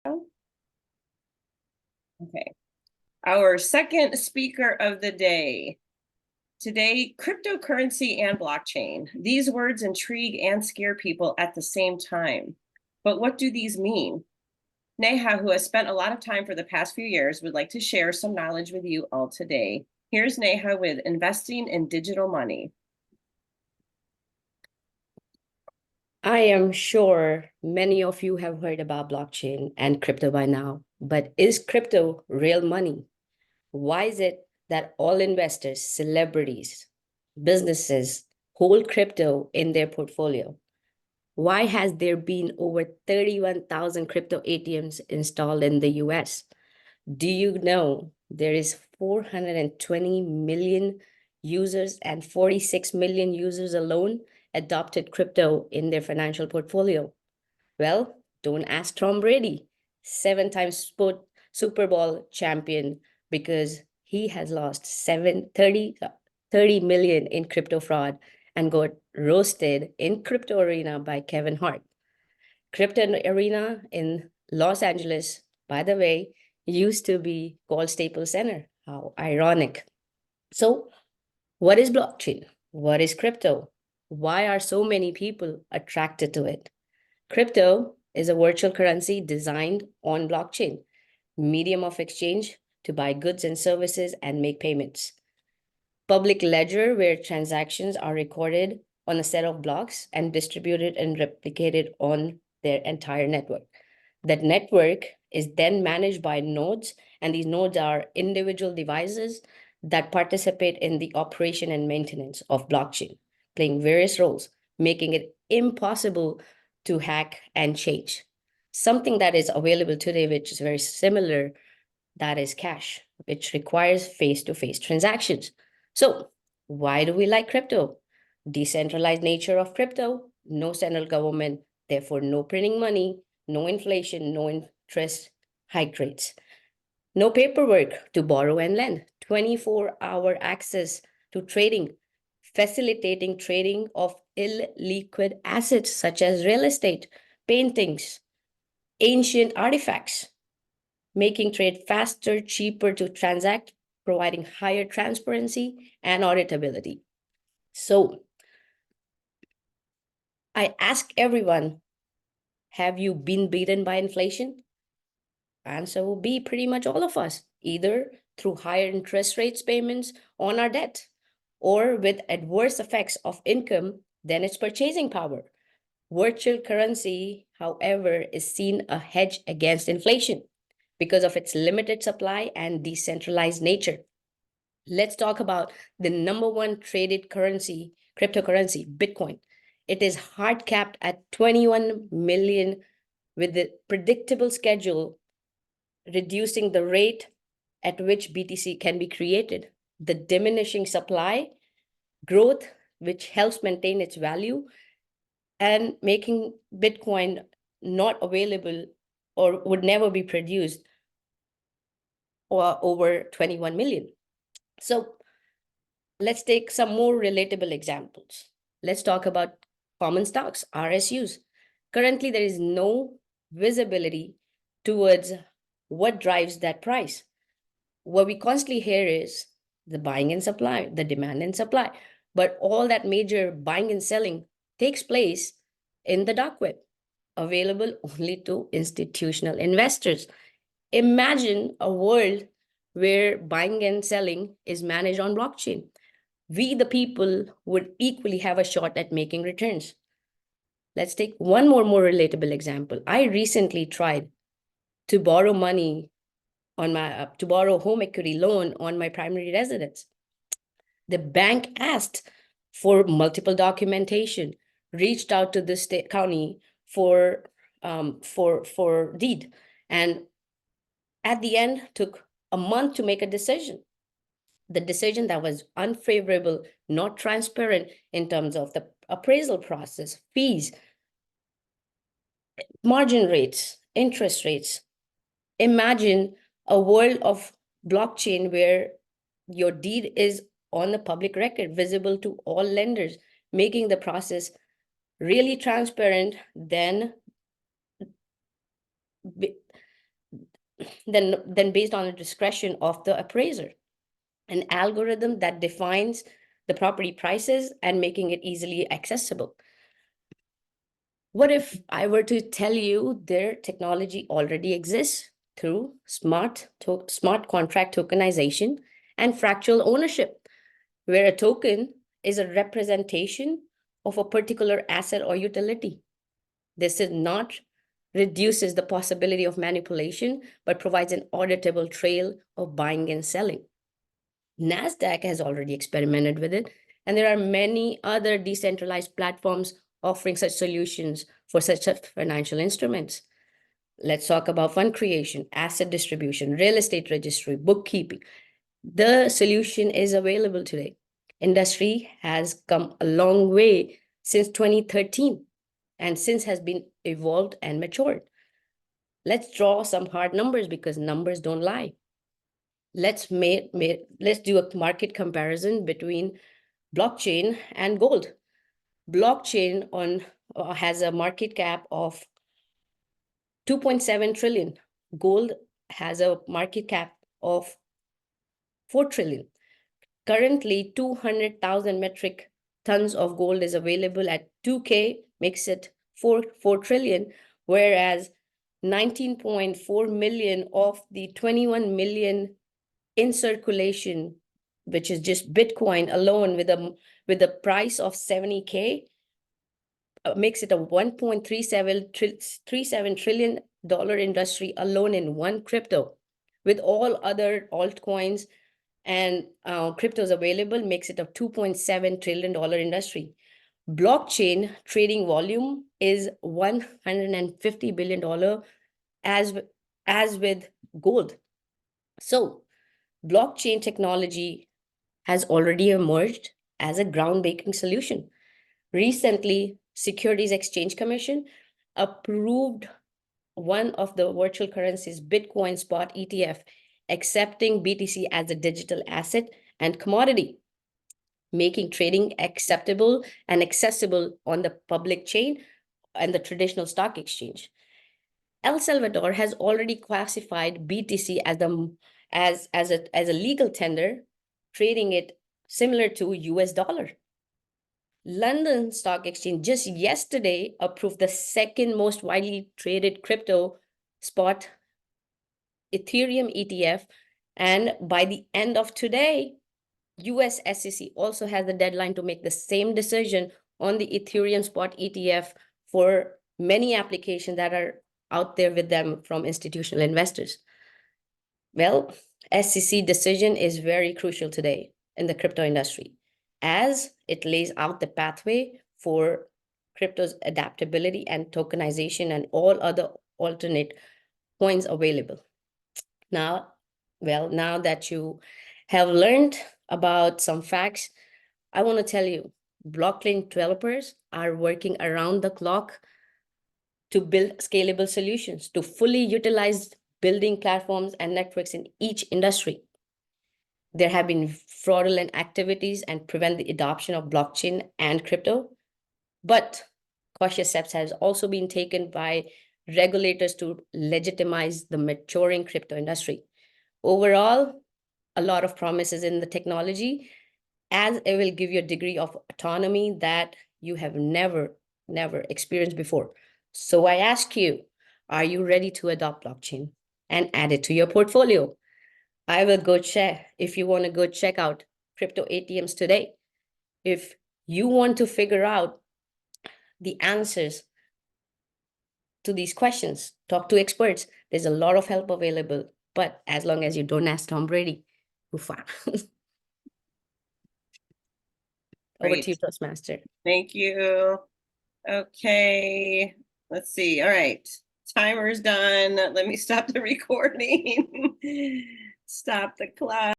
Okay. Our second speaker of the day. Today, cryptocurrency and blockchain. These words intrigue and scare people at the same time. But what do these mean? Neha, who has spent a lot of time for the past few years, would like to share some knowledge with you all today. Here's Neha with investing in digital money. I am sure many of you have heard about blockchain and crypto by now, but is crypto real money? Why is it that all investors, celebrities, businesses hold crypto in their portfolio? Why has there been over 31,000 crypto ATMs installed in the US? Do you know there is 420 million users and 46 million users alone adopted crypto in their financial portfolio? Well, don't ask Tom Brady, 7 times Super Bowl champion, because he has lost 30 million in crypto fraud and got roasted in crypto arena by Kevin Hart. Crypto arena in Los Angeles, by the way, used to be called Staples Center. How ironic. So, what is blockchain? What is crypto? Why are so many people attracted to it? Crypto is a virtual currency designed on blockchain, medium of exchange to buy goods and services and make payments. Public ledger, where transactions are recorded on a set of blocks and distributed and replicated on their entire network. That network is then managed by nodes, and these nodes are individual devices that participate in the operation and maintenance of blockchain, playing various roles, making it impossible to hack and change. Something that is available today, which is very similar, that is cash, which requires face-to-face transactions. So, why do we like crypto? Decentralized nature of crypto, no central government, therefore no printing money, no inflation, no interest hike rates, no paperwork to borrow and lend, 24-hour access to trading, facilitating trading of illiquid assets such as real estate, paintings, ancient artifacts, making trade faster, cheaper to transact, providing higher transparency and auditability. So I ask everyone, have you been beaten by inflation? Answer will be pretty much all of us, either through higher interest rates payments on our debt or with adverse effects of income than its purchasing power. Virtual currency, however, is seen a hedge against inflation because of its limited supply and decentralized nature. Let's talk about the number one traded currency, cryptocurrency, Bitcoin. It is hard capped at 21 million with the predictable schedule, reducing the rate at which BTC can be created, the diminishing supply, growth, which helps maintain its value, and making Bitcoin not available or would never be produced or over 21 million. So let's take some more relatable examples. Let's talk about common stocks, RSUs. Currently, there is no visibility towards what drives that price. What we constantly hear is the buying and supply, the demand and supply. But all that major buying and selling takes place in the dark web, available only to institutional investors. Imagine a world where buying and selling is managed on blockchain. We, the people, would equally have a shot at making returns. Let's take one more relatable example. I recently tried to borrow money on my to borrow home equity loan on my primary residence. The bank asked for multiple documentation, reached out to the state county for deed, and at the end took a month to make a decision. The decision that was unfavorable, not transparent in terms of the appraisal process, fees, margin rates, interest rates. Imagine a world of blockchain where your deed is on the public record, visible to all lenders, making the process really transparent, then than based on the discretion of the appraiser. An algorithm that defines the property prices and making it easily accessible. What if I were to tell you their technology already exists through smart contract tokenization and fractional ownership, where a token is a representation of a particular asset or utility? This is not reduces the possibility of manipulation, but provides an auditable trail of buying and selling. NASDAQ has already experimented with it, and there are many other decentralized platforms offering such solutions for such financial instruments. Let's talk about fund creation, asset distribution, real estate registry, bookkeeping. The solution is available today. Industry has come a long way since 2013 and since has been evolved and matured. Let's draw some hard numbers because numbers don't lie. Let's do a market comparison between blockchain and gold. Blockchain has a market cap of 2.7 trillion. Gold has a market cap of 4 trillion. Currently, 200,000 metric tons of gold is available at 2K, makes it 4 trillion, whereas 19.4 million of the 21 million in circulation, which is just Bitcoin alone with a price of 70K, makes it a $1.37 trillion industry alone in one crypto. With all other altcoins and cryptos available, makes it a $2.7 trillion industry. Blockchain trading volume is $150 billion as with gold. So blockchain technology has already emerged as a groundbreaking solution. Recently, Securities Exchange Commission approved one of the virtual currencies, Bitcoin spot ETF, accepting BTC as a digital asset and commodity, making trading acceptable and accessible on the public chain and the traditional stock exchange. El Salvador has already classified BTC as a legal tender, trading it similar to US dollar. London Stock Exchange just yesterday approved the second most widely traded crypto spot Ethereum ETF. And by the end of today, US SEC also has the deadline to make the same decision on the Ethereum spot ETF for many applications that are out there with them from institutional investors. Well, SEC decision is very crucial today in the crypto industry, as it lays out the pathway for crypto's adaptability and tokenization and all other alternate coins available. Now that you have learned about some facts, I want to tell you, blockchain developers are working around the clock to build scalable solutions, to fully utilize building platforms and networks in each industry. There have been fraudulent activities and prevent the adoption of blockchain and crypto, but cautious steps has also been taken by regulators to legitimize the maturing crypto industry. Overall, a lot of promises in the technology, as it will give you a degree of autonomy that you have never experienced before. So I ask you, are you ready to adopt blockchain and add it to your portfolio? I will go check. If you want to go check out crypto ATMs today, if you want to figure out the answers to these questions, talk to experts. There's a lot of help available, but as long as you don't ask Tom Brady, you're fine. Over to you, Toastmaster. Thank you. Okay, let's see. All right, timer's done. Let me stop the recording. Stop the clock.